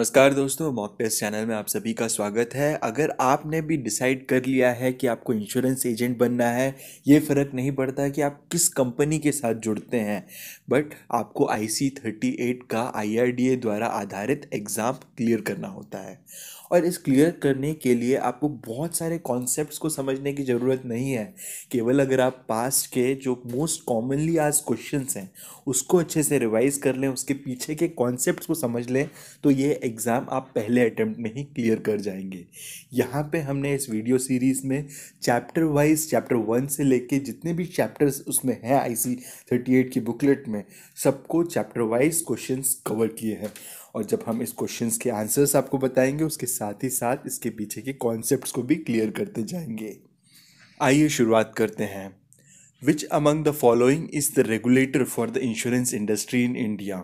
नमस्कार दोस्तों, mock test channel में आप सभी का स्वागत है। अगर आपने भी डिसाइड कर लिया है कि आपको इंश्योरेंस एजेंट बनना है, ये फ़र्क नहीं पड़ता कि आप किस कंपनी के साथ जुड़ते हैं, बट आपको IC38 का IRDA द्वारा आधारित एग्ज़ाम क्लियर करना होता है। और इस क्लियर करने के लिए आपको बहुत सारे कॉन्सेप्ट्स को समझने की ज़रूरत नहीं है। केवल अगर आप पास्ट के जो मोस्ट कॉमनली आज क्वेश्चंस हैं उसको अच्छे से रिवाइज कर लें, उसके पीछे के कॉन्सेप्ट्स को समझ लें, तो ये एग्ज़ाम आप पहले अटेम्प्ट में ही क्लियर कर जाएंगे। यहाँ पे हमने इस वीडियो सीरीज़ में चैप्टर वाइज, चैप्टर 1 से लेके जितने भी चैप्टर्स उसमें हैं IC38 की बुकलेट में, सबको चैप्टर वाइज क्वेश्चंस कवर किए हैं। और जब हम इस क्वेश्चंस के आंसर्स आपको बताएंगे, उसके साथ ही साथ इसके पीछे के कॉन्सेप्ट्स को भी क्लियर करते जाएंगे। आइए शुरुआत करते हैं। Which among the following is the regulator for the insurance industry in India?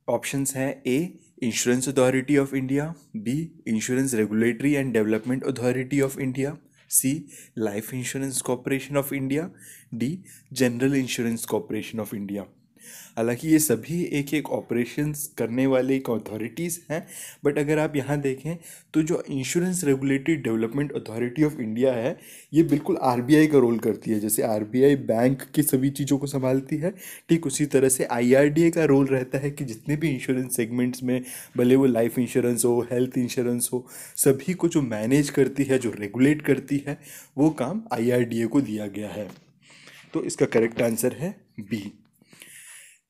Options हैं: A insurance authority of India, B insurance regulatory and development authority of India, C life insurance corporation of India, D general insurance corporation of India. हालांकि ये सभी एक एक operations करने वाले एक authorities हैं, बट अगर आप यहाँ देखें तो जो insurance regulatory development authority of India है, ये बिल्कुल RBI का रोल करती है। जैसे RBI बैंक की सभी चीज़ों को संभालती है, ठीक उसी तरह से IRDA का रोल रहता है कि जितने भी इंश्योरेंस सेगमेंट्स में, भले वो लाइफ इंश्योरेंस हो, हेल्थ इंश्योरेंस हो, सभी को जो मैनेज करती है, जो रेगुलेट करती है, वो काम IRDA को दिया गया है। तो इसका करेक्ट आंसर है बी।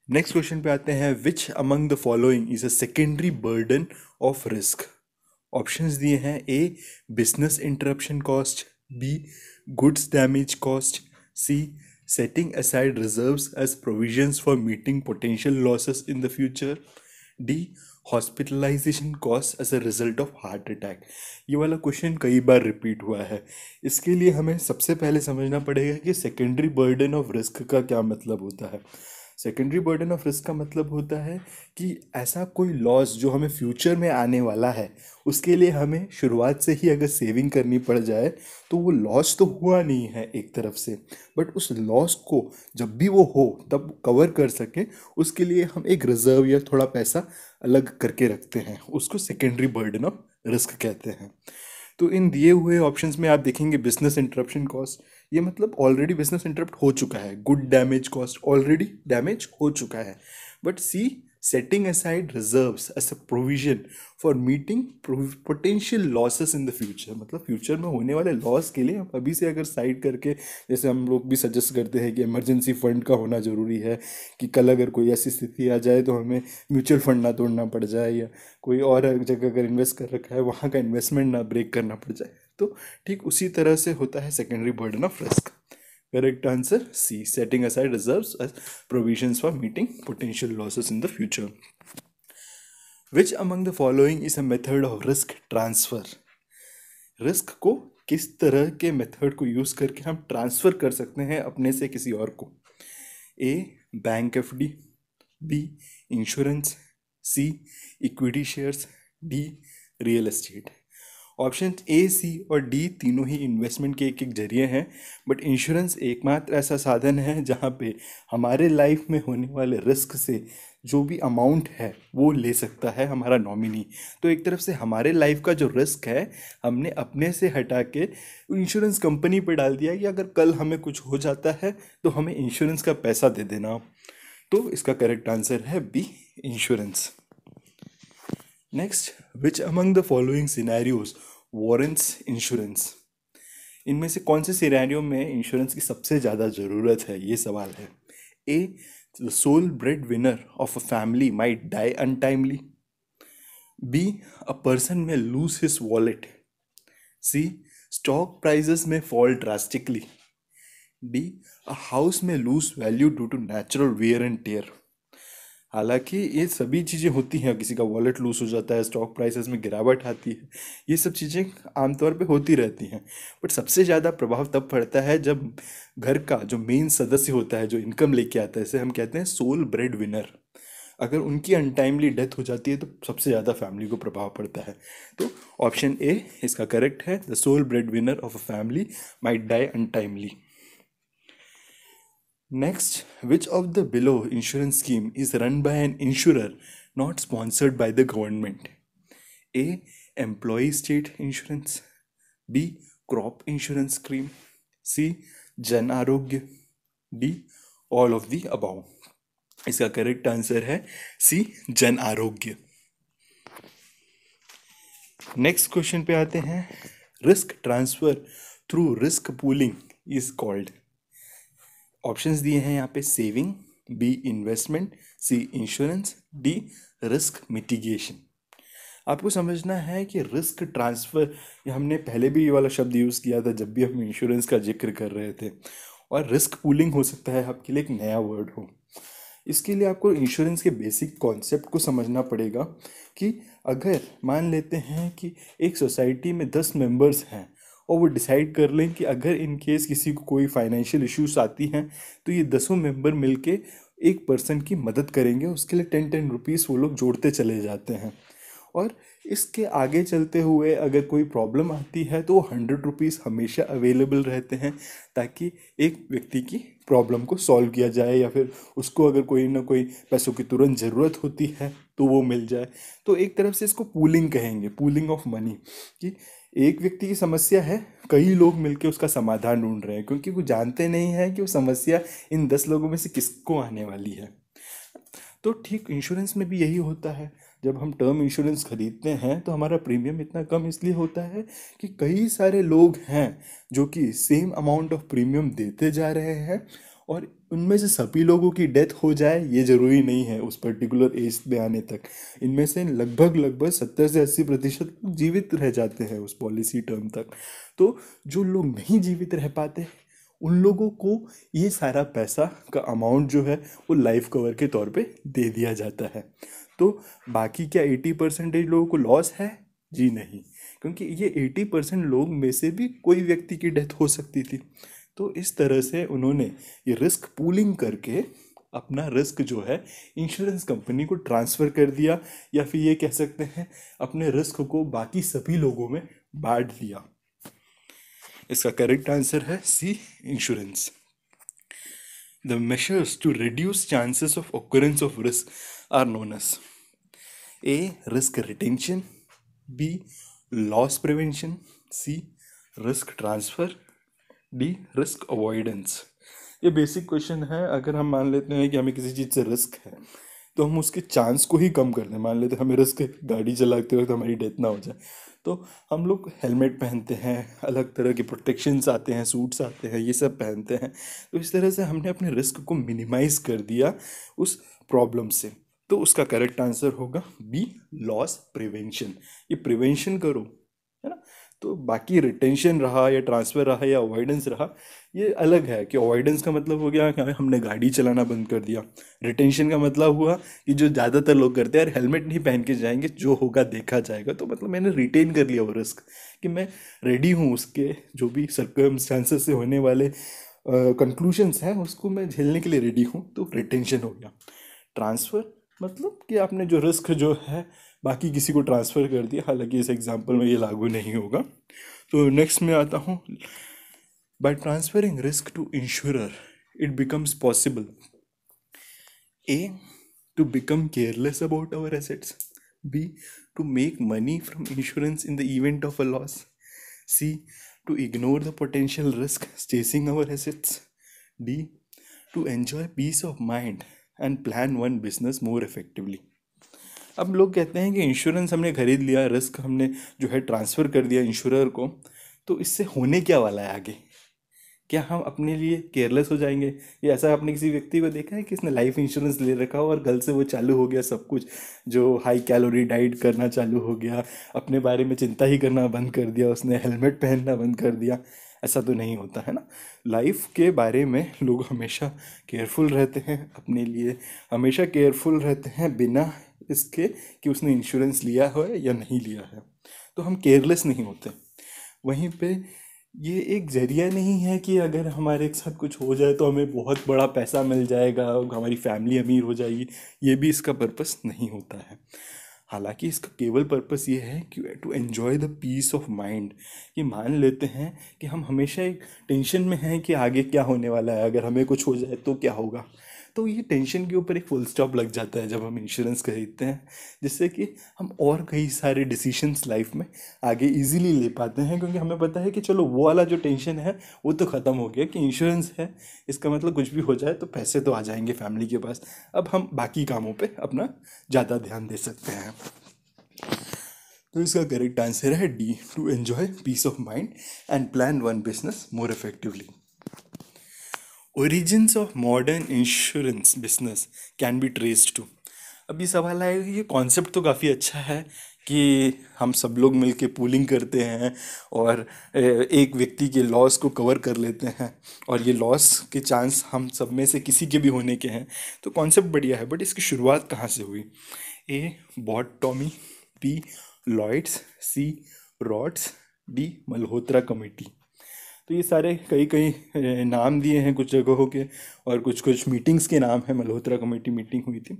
नेक्स्ट क्वेश्चन पे आते हैं। Which among the following is a secondary burden of risk? Options दिए हैं: A business interruption cost, B goods damage cost, C setting aside reserves as provisions for meeting potential losses in the future, D hospitalisation cost as a result of heart attack. ये वाला question कई बार repeat हुआ है। इसके लिए हमें सबसे पहले समझना पड़ेगा कि सेकेंडरी बर्डन ऑफ रिस्क का क्या मतलब होता है। सेकेंडरी बर्डन ऑफ रिस्क का मतलब होता है कि ऐसा कोई लॉस जो हमें फ्यूचर में आने वाला है, उसके लिए हमें शुरुआत से ही अगर सेविंग करनी पड़ जाए, तो वो लॉस तो हुआ नहीं है एक तरफ से, बट उस लॉस को जब भी वो हो तब कवर कर सके, उसके लिए हम एक रिजर्व या थोड़ा पैसा अलग करके रखते हैं। उसको सेकेंडरी बर्डन ऑफ रिस्क कहते हैं। तो इन दिए हुए ऑप्शंस में आप देखेंगे बिजनेस इंटरप्शन कॉस्ट, ये मतलब ऑलरेडी बिजनेस इंटरप्ट हो चुका है। Good damage cost, already damage हो चुका है। But C setting aside reserves as a provision for meeting potential losses in the future, मतलब फ्यूचर में होने वाले लॉस के लिए हम अभी से अगर साइड करके, जैसे हम लोग भी सजेस्ट करते हैं कि इमरजेंसी फंड का होना ज़रूरी है, कि कल अगर कोई ऐसी स्थिति आ जाए तो हमें म्यूचुअल फंड ना तोड़ना पड़ जाए, या कोई और जगह अगर इन्वेस्ट कर रखा है वहाँ का इन्वेस्टमेंट ना ब्रेक करना पड़ जाए, तो ठीक उसी तरह से होता है secondary burden of risk. Correct answer C, setting aside reserves as provisions for meeting potential losses in the future. Which among the following is a method of risk transfer? Risk को किस तरह के मेथड को use करके हम transfer कर सकते हैं अपने से किसी और को? A bank FD, B insurance, C equity shares, D real estate. Option A, C और डी तीनों ही इन्वेस्टमेंट के एक एक जरिए हैं, बट इंश्योरेंस एकमात्र ऐसा साधन है जहाँ पे हमारे लाइफ में होने वाले रिस्क से जो भी अमाउंट है वो ले सकता है हमारा नॉमिनी। तो एक तरफ से हमारे लाइफ का जो रिस्क है, हमने अपने से हटा के इंश्योरेंस कंपनी पे डाल दिया कि अगर कल हमें कुछ हो जाता है तो हमें इंश्योरेंस का पैसा दे देना। तो इसका करेक्ट आंसर है B, insurance. Next, which among the following scenarios warrants insurance? इनमें से कौन से सिनेरियो में इंश्योरेंस की सबसे ज़्यादा ज़रूरत है, ये सवाल है। A the sole bread winner of a family might die untimely, B a person may lose his wallet, C stock prices may fall drastically, D a house may lose value due to natural wear and tear. हालांकि ये सभी चीज़ें होती हैं, किसी का wallet loose हो जाता है, स्टॉक प्राइसेस में गिरावट आती है, ये सब चीज़ें आमतौर पे होती रहती हैं। बट सबसे ज़्यादा प्रभाव तब पड़ता है जब घर का जो मेन सदस्य होता है, जो इनकम लेके आता है, इसे हम कहते हैं सोल ब्रेड विनर, अगर उनकी अनटाइमली डेथ हो जाती है तो सबसे ज़्यादा फैमिली को प्रभाव पड़ता है। तो ऑप्शन ए इसका करेक्ट है, the sole bread winner of a family might die untimely. Next, which of the below insurance scheme is run by an insurer not sponsored by the government? A employ state insurance, B crop insurance scheme, C Jan Arogya, D all of the above. इसका correct answer है C Jan Arogya. Next question पे आते हैं। Risk transfer through risk pooling is called. Options दिए हैं यहाँ पे, saving, B investment, C insurance, D risk mitigation. आपको समझना है कि रिस्क ट्रांसफ़र, ये हमने पहले भी ये वाला शब्द यूज़ किया था जब भी हम इंश्योरेंस का जिक्र कर रहे थे, और रिस्क पूलिंग हो सकता है आपके लिए एक नया वर्ड हो। इसके लिए आपको इंश्योरेंस के बेसिक कॉन्सेप्ट को समझना पड़ेगा कि अगर मान लेते हैं कि एक सोसाइटी में 10 मेंबर्स हैं और वो डिसाइड कर लें कि अगर इन केस किसी को कोई फाइनेंशियल इश्यूज आती हैं तो ये 10 मेंबर मिलके एक पर्सन की मदद करेंगे, उसके लिए 10-10 रुपीज़ वो लोग जोड़ते चले जाते हैं। और इसके आगे चलते हुए अगर कोई प्रॉब्लम आती है तो वो 100 रुपीज़ हमेशा अवेलेबल रहते हैं, ताकि एक व्यक्ति की प्रॉब्लम को सॉल्व किया जाए, या फिर उसको अगर कोई ना कोई पैसों की तुरंत ज़रूरत होती है तो वो मिल जाए। तो एक तरफ से इसको पूलिंग कहेंगे, पूलिंग ऑफ मनी, कि एक व्यक्ति की समस्या है, कई लोग मिलकर उसका समाधान ढूंढ रहे हैं, क्योंकि वो जानते नहीं हैं कि वो समस्या इन 10 लोगों में से किसको आने वाली है। तो ठीक इंश्योरेंस में भी यही होता है। जब हम टर्म इंश्योरेंस खरीदते हैं तो हमारा प्रीमियम इतना कम इसलिए होता है कि कई सारे लोग हैं जो कि सेम अमाउंट ऑफ प्रीमियम देते जा रहे हैं, और उनमें से सभी लोगों की डेथ हो जाए ये ज़रूरी नहीं है उस पर्टिकुलर एज में आने तक। इनमें से लगभग लगभग 70 से 80% जीवित रह जाते हैं उस पॉलिसी टर्म तक। तो जो लोग नहीं जीवित रह पाते उन लोगों को ये सारा पैसा का अमाउंट जो है वो लाइफ कवर के तौर पे दे दिया जाता है। तो बाकी क्या 80% लोगों को लॉस है? जी नहीं, क्योंकि ये 80% लोग में से भी कोई व्यक्ति की डेथ हो सकती थी। तो इस तरह से उन्होंने ये रिस्क पूलिंग करके अपना रिस्क जो है इंश्योरेंस कंपनी को ट्रांसफ़र कर दिया, या फिर ये कह सकते हैं अपने रिस्क को बाकी सभी लोगों में बांट दिया। इसका करेक्ट आंसर है सी insurance. The measures to reduce chances of occurrence of risk are known as A. Risk retention, B. Loss prevention, C. Risk transfer, D. Risk avoidance। ये बेसिक क्वेश्चन है। अगर हम मान लेते हैं कि हमें किसी चीज़ से रिस्क है तो हम उसके चांस को ही कम कर दें। मान लेते हैं हमें रिस्क है गाड़ी चलाते वक्त हमारी डेथ ना हो जाए, तो हम लोग हेलमेट पहनते हैं, अलग तरह के प्रोटेक्शंस आते हैं, सूट्स आते हैं, ये सब पहनते हैं। तो इस तरह से हमने अपने रिस्क को मिनिमाइज कर दिया उस प्रॉब्लम से। तो उसका करेक्ट आंसर होगा बी, लॉस प्रिवेंशन। ये प्रिवेंशन करो, है ना। तो बाकी रिटेंशन रहा या ट्रांसफ़र रहा या अवॉइडेंस रहा, ये अलग है कि अवॉइडेंस का मतलब हो गया कि हमने गाड़ी चलाना बंद कर दिया। रिटेंशन का मतलब हुआ कि जो ज़्यादातर लोग करते हैं, यार हेलमेट नहीं पहन के जाएंगे, जो होगा देखा जाएगा। तो मतलब मैंने रिटेन कर लिया वो रिस्क, कि मैं रेडी हूँ उसके जो भी सर्कमस्टांसेस से होने वाले कंक्लूशंस हैं उसको मैं झेलने के लिए रेडी हूँ। तो रिटेंशन हो गया। ट्रांसफ़र मतलब कि आपने जो रिस्क जो है बाकी किसी को ट्रांसफ़र कर दिया, हालांकि इस एग्जांपल में ये लागू नहीं होगा। तो नेक्स्ट में आता हूँ। By transferring risk to insurer it becomes possible A. To become careless about our assets, B. To make money from insurance in the event of a loss, C. To ignore the potential risk chasing our assets, D. To enjoy peace of mind and plan one business more effectively। अब लोग कहते हैं कि insurance हमने खरीद लिया, risk हमने जो है ट्रांसफ़र कर दिया इंश्योरर को, तो इससे होने क्या वाला है आगे? क्या हम अपने लिए केयरलेस हो जाएंगे? ये ऐसा आपने किसी व्यक्ति को देखा है कि इसने लाइफ इंश्योरेंस ले रखा हो और कल से वो चालू हो गया सब कुछ, जो हाई कैलोरी डाइट करना चालू हो गया, अपने बारे में चिंता ही करना बंद कर दिया, उसने हेलमेट पहनना बंद कर दिया? ऐसा तो नहीं होता है ना। लाइफ के बारे में लोग हमेशा केयरफुल रहते हैं, अपने लिए हमेशा केयरफुल रहते हैं, बिना इसके कि उसने इंश्योरेंस लिया हो या नहीं लिया है। तो हम केयरलेस नहीं होते। वहीं पे ये एक जरिया नहीं है कि अगर हमारे साथ कुछ हो जाए तो हमें बहुत बड़ा पैसा मिल जाएगा, हमारी फैमिली अमीर हो जाएगी। ये भी इसका पर्पस नहीं होता है। हालांकि इसका केवल पर्पस ये है कि to enjoy the peace of mind. कि मान लेते हैं कि हम हमेशा एक टेंशन में हैं कि आगे क्या होने वाला है, अगर हमें कुछ हो जाए तो क्या होगा। तो ये टेंशन के ऊपर एक फुल स्टॉप लग जाता है जब हम इंश्योरेंस खरीदते हैं, जिससे कि हम और कई सारे डिसीशंस लाइफ में आगे इजीली ले पाते हैं, क्योंकि हमें पता है कि चलो वो वाला जो टेंशन है वो तो ख़त्म हो गया कि इंश्योरेंस है, इसका मतलब कुछ भी हो जाए तो पैसे तो आ जाएंगे फैमिली के पास, अब हम बाकी कामों पे अपना ज़्यादा ध्यान दे सकते हैं। तो इसका करेक्ट आंसर है D, to enjoy peace of mind and plan one business more effectively. Origins of modern insurance business can be traced to. अभी सवाल आएगा, ये कॉन्सेप्ट तो काफ़ी अच्छा है कि हम सब लोग मिलके पूलिंग करते हैं और एक व्यक्ति के लॉस को कवर कर लेते हैं, और ये लॉस के चांस हम सब में से किसी के भी होने के हैं, तो कॉन्सेप्ट बढ़िया है, बट इसकी शुरुआत कहाँ से हुई? ए बॉट टॉमी, बी लॉयड्स, सी रॉड्स, डी मल्होत्रा कमेटी। तो ये सारे कई कई नाम दिए हैं कुछ जगहों के, और कुछ कुछ मीटिंग्स के नाम है। मल्होत्रा कमेटी मीटिंग हुई थी,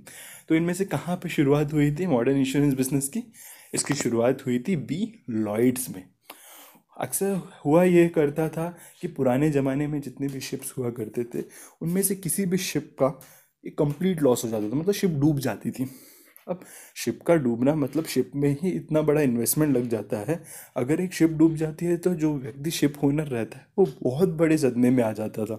तो इनमें से कहाँ पे शुरुआत हुई थी मॉडर्न इंश्योरेंस बिजनेस की? इसकी शुरुआत हुई थी बी लॉयड्स में। अक्सर हुआ ये करता था कि पुराने ज़माने में जितने भी शिप्स हुआ करते थे, उनमें से किसी भी शिप का एक कंप्लीट लॉस हो जाता था, मतलब शिप डूब जाती थी। अब शिप का डूबना मतलब शिप में ही इतना बड़ा इन्वेस्टमेंट लग जाता है, अगर एक शिप डूब जाती है तो जो व्यक्ति शिप ओनर रहता है वो बहुत बड़े सदमे में आ जाता था।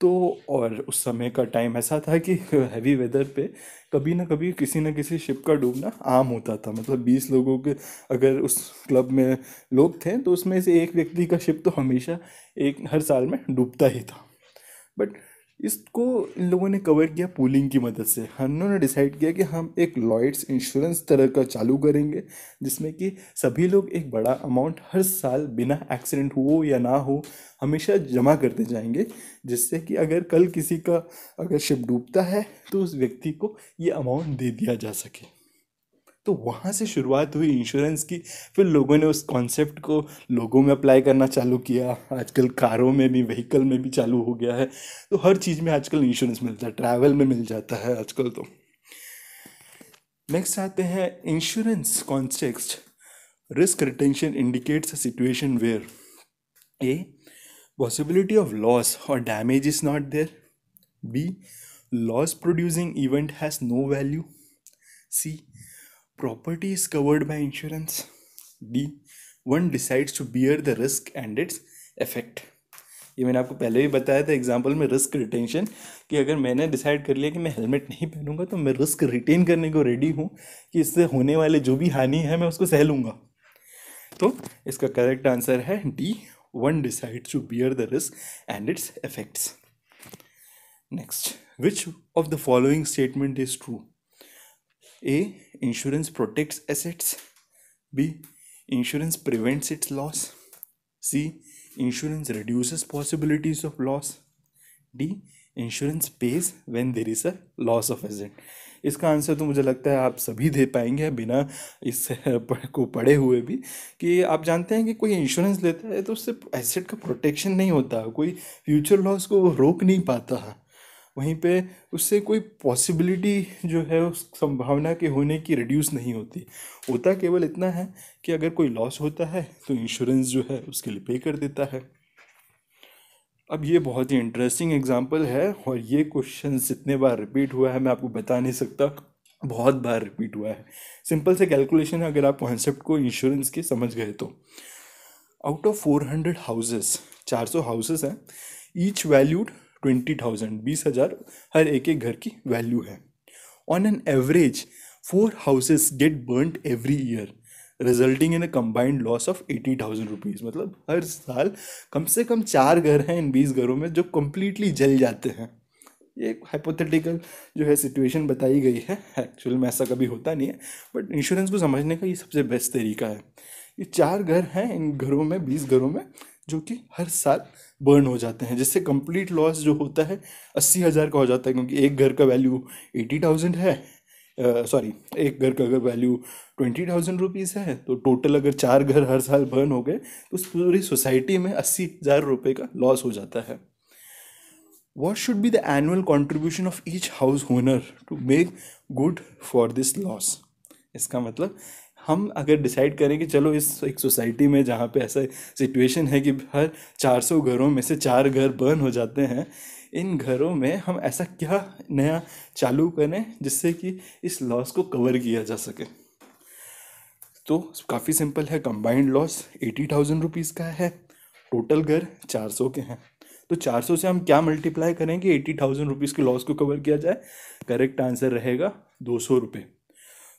तो और उस समय का टाइम ऐसा था कि हैवी वेदर पे कभी ना कभी किसी न किसी शिप का डूबना आम होता था, मतलब 20 लोगों के अगर उस क्लब में लोग थे तो उसमें से एक व्यक्ति का शिप तो हमेशा एक हर साल में डूबता ही था। बट इसको इन लोगों ने कवर किया पूलिंग की मदद से। उन्होंने डिसाइड किया कि हम एक लॉयड्स इंश्योरेंस तरह का चालू करेंगे, जिसमें कि सभी लोग एक बड़ा अमाउंट हर साल बिना एक्सीडेंट हो या ना हो हमेशा जमा करते जाएंगे, जिससे कि अगर कल किसी का अगर शिप डूबता है तो उस व्यक्ति को ये अमाउंट दे दिया जा सके। तो वहाँ से शुरुआत हुई इंश्योरेंस की। फिर लोगों ने उस कॉन्सेप्ट को लोगों में अप्लाई करना चालू किया, आजकल कारों में भी, व्हीकल में भी चालू हो गया है, तो हर चीज़ में आजकल इंश्योरेंस मिलता है, ट्रैवल में मिल जाता है आजकल तो। नेक्स्ट आते हैं insurance context. Risk retention indicates a situation where a possibility of loss or damage is not there, b loss producing event has no value, c property is covered by insurance, d one decides to bear the risk and its effect। ये मैंने आपको पहले भी बताया था example में, risk retention, कि अगर मैंने डिसाइड कर लिया कि मैं हेलमेट नहीं पहनूंगा तो मैं रिस्क रिटेन करने को रेडी हूँ कि इससे होने वाले जो भी हानि है मैं उसको सह लूँगा। तो इसका करेक्ट आंसर है D, one decides to bear the risk and its effects. Next, which of the following statement is true? A insurance protects assets, B insurance prevents its loss, C insurance reduces possibilities of loss, D insurance pays when there is a loss of asset। इसका answer तो मुझे लगता है आप सभी दे पाएंगे बिना इस को पढ़े हुए भी, कि आप जानते हैं कि कोई इंश्योरेंस लेता है तो उससे एसेट का प्रोटेक्शन नहीं होता, कोई फ्यूचर लॉस को रोक नहीं पाता है, वहीं पे उससे कोई पॉसिबिलिटी जो है उस संभावना के होने की रिड्यूस नहीं होती। होता केवल इतना है कि अगर कोई लॉस होता है तो इंश्योरेंस जो है उसके लिए पे कर देता है। अब ये बहुत ही इंटरेस्टिंग एग्जांपल है, और ये क्वेश्चन जितने बार रिपीट हुआ है मैं आपको बता नहीं सकता, बहुत बार रिपीट हुआ है। सिंपल से कैलकुलेशन है, अगर आप कॉन्सेप्ट को इंश्योरेंस के समझ गए तो। आउट ऑफ 400 हाउसेस, 400 हाउसेस हैं, ईच वैल्यूड 20,000, 20,000 हर एक एक घर की वैल्यू है। On an average 4 houses get burned every year resulting in a combined loss of 80,000 rupees. मतलब हर साल कम से कम 4 घर हैं इन 20 घरों में जो कम्प्लीटली जल जाते हैं। ये एक हाइपोथेटिकल जो है सिचुएशन बताई गई है, एक्चुअल में ऐसा कभी होता नहीं है, बट इंश्योरेंस को समझने का ये सबसे बेस्ट तरीका है। ये 4 घर हैं इन घरों में, 20 घरों में, जो कि हर साल बर्न हो जाते हैं, जिससे कंप्लीट लॉस जो होता है 80,000 का हो जाता है, क्योंकि एक घर का वैल्यू 80,000 है, सॉरी एक घर का अगर वैल्यू 20,000 रुपीज़ है, तो टोटल अगर 4 घर हर साल बर्न हो गए तो उस पूरी सोसाइटी में 80,000 रुपये का लॉस हो जाता है। What should be the annual contribution of each house owner to make good for this loss? इसका मतलब हम अगर डिसाइड करें कि चलो इस एक सोसाइटी में जहाँ पे ऐसा सिचुएशन है कि हर 400 घरों में से 4 घर बर्न हो जाते हैं, इन घरों में हम ऐसा क्या नया चालू करें जिससे कि इस लॉस को कवर किया जा सके। तो काफ़ी सिंपल है, कंबाइंड लॉस 80,000 रुपीज़ का है, टोटल घर 400 के हैं। तो 400 से हम क्या मल्टीप्लाई करें कि 80,000 रुपीज़ के लॉस को कवर किया जाए? करेक्ट आंसर रहेगा 200 रुपये।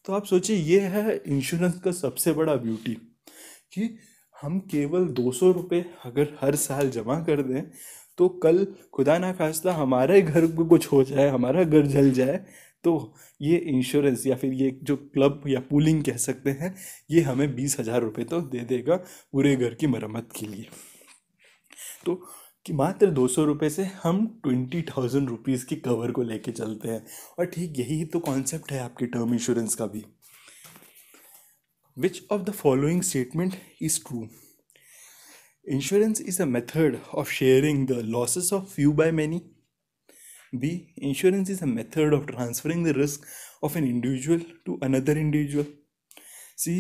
तो आप सोचिए, ये है इंश्योरेंस का सबसे बड़ा ब्यूटी कि हम केवल 200 रुपये अगर हर साल जमा कर दें तो कल खुदा ना खास्ता हमारे घर को कुछ हो जाए, हमारा घर जल जाए, तो ये इंश्योरेंस या फिर ये जो क्लब या पूलिंग कह सकते हैं, ये हमें 20,000 रुपये तो दे देगा पूरे घर की मरम्मत के लिए। तो कि मात्र 200 रुपये से हम 20,000 रुपीज़ की कवर को लेके चलते हैं। और ठीक यही तो कॉन्सेप्ट है आपके टर्म इंश्योरेंस का भी। विच of the following statement is true? Insurance is a method of sharing the losses of few by many. B. Insurance is a method of transferring the risk of an individual to another individual. C.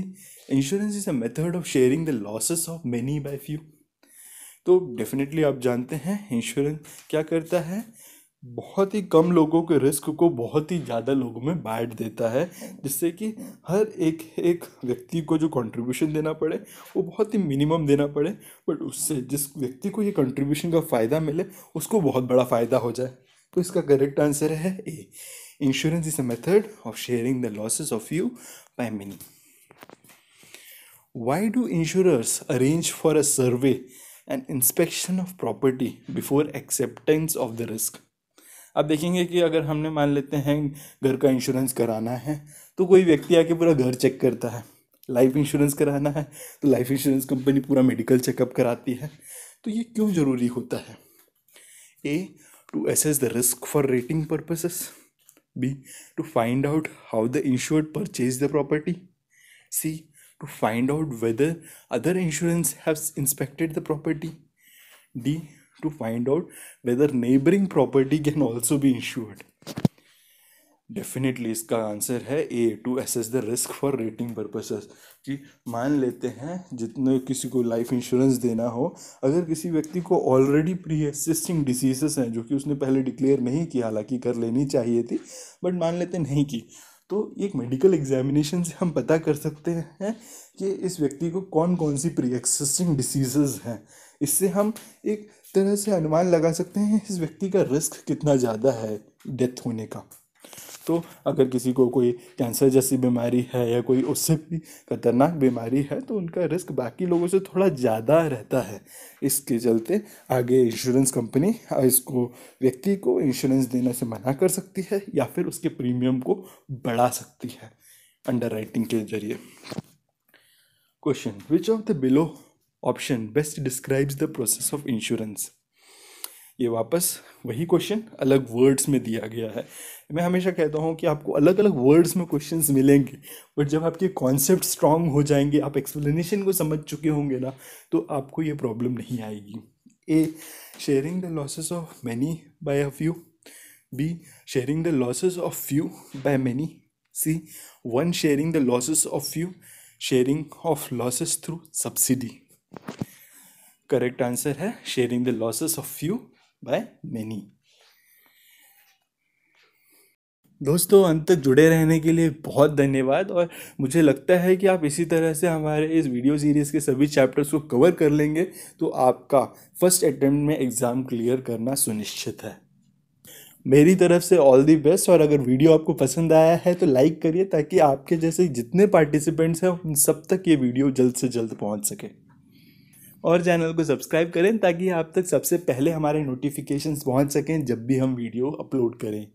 Insurance is a method of sharing the losses of many by few. तो definitely आप जानते हैं insurance क्या करता है, बहुत ही कम लोगों के रिस्क को बहुत ही ज़्यादा लोगों में बांट देता है, जिससे कि हर एक व्यक्ति को जो कंट्रीब्यूशन देना पड़े वो बहुत ही मिनिमम देना पड़े, बट उससे जिस व्यक्ति को ये कंट्रीब्यूशन का फ़ायदा मिले उसको बहुत बड़ा फ़ायदा हो जाए। तो इसका करेक्ट आंसर है A. Insurance is a method of sharing the losses of few by many. Why do insurers arrange for a survey and inspection of property before acceptance of the risk? आप देखेंगे कि अगर हमने मान लेते हैं घर का इंश्योरेंस कराना है तो कोई व्यक्ति आके पूरा घर चेक करता है, लाइफ इंश्योरेंस कराना है तो लाइफ इंश्योरेंस कंपनी पूरा मेडिकल चेकअप कराती है। तो ये क्यों ज़रूरी होता है? ए. To assess the risk for rating purposes. B. To find out how the insured purchased the property. C. To find out whether other insurance has inspected the property. D. To find out whether neighboring property can also be insured. Definitely इसका answer है A. To assess the risk for rating purposes. कि मान लेते हैं जितने किसी को life insurance देना हो, अगर किसी व्यक्ति को ऑलरेडी प्री एग्जिस्टिंग डिसीजेस हैं जो कि उसने पहले डिक्लेयर नहीं किया, हालांकि कर लेनी चाहिए थी, बट मान लेते नहीं की, तो एक मेडिकल एग्जामिनेशन से हम पता कर सकते हैं कि इस व्यक्ति को कौन कौन सी प्री एग्जिस्टिंग डिसीजेस हैं। इससे हम एक तरह से अनुमान लगा सकते हैं इस व्यक्ति का रिस्क कितना ज़्यादा है डेथ होने का। तो अगर किसी को कोई कैंसर जैसी बीमारी है या कोई उससे भी खतरनाक बीमारी है तो उनका रिस्क बाकी लोगों से थोड़ा ज़्यादा रहता है। इसके चलते आगे इंश्योरेंस कंपनी इसको व्यक्ति को इंश्योरेंस देने से मना कर सकती है या फिर उसके प्रीमियम को बढ़ा सकती है अंडरराइटिंग के जरिए। Question, which of the below option best describes the process of insurance? ये वापस वही क्वेश्चन अलग वर्ड्स में दिया गया है। मैं हमेशा कहता हूँ कि आपको अलग अलग वर्ड्स में क्वेश्चंस मिलेंगे, बट जब आपके कॉन्सेप्ट स्ट्रांग हो जाएंगे, आप एक्सप्लेनेशन को समझ चुके होंगे ना, तो आपको ये प्रॉब्लम नहीं आएगी। A. Sharing the losses of many by a few. B. Sharing the losses of few by many. C. One sharing the losses of few. Sharing of losses through subsidy. Correct answer है sharing the losses of few by many. दोस्तों, अंत तक जुड़े रहने के लिए बहुत धन्यवाद, और मुझे लगता है कि आप इसी तरह से हमारे इस वीडियो सीरीज़ के सभी चैप्टर्स को कवर कर लेंगे तो आपका फर्स्ट अटेम्प्ट में एग्ज़ाम क्लियर करना सुनिश्चित है। मेरी तरफ से ऑल दी बेस्ट, और अगर वीडियो आपको पसंद आया है तो लाइक करिए ताकि आपके जैसे जितने पार्टिसिपेंट्स हैं उन सब तक ये वीडियो जल्द से जल्द पहुंच सके। और चैनल को सब्सक्राइब करें ताकि आप तक सबसे पहले हमारे नोटिफिकेशंस पहुंच सकें जब भी हम वीडियो अपलोड करें।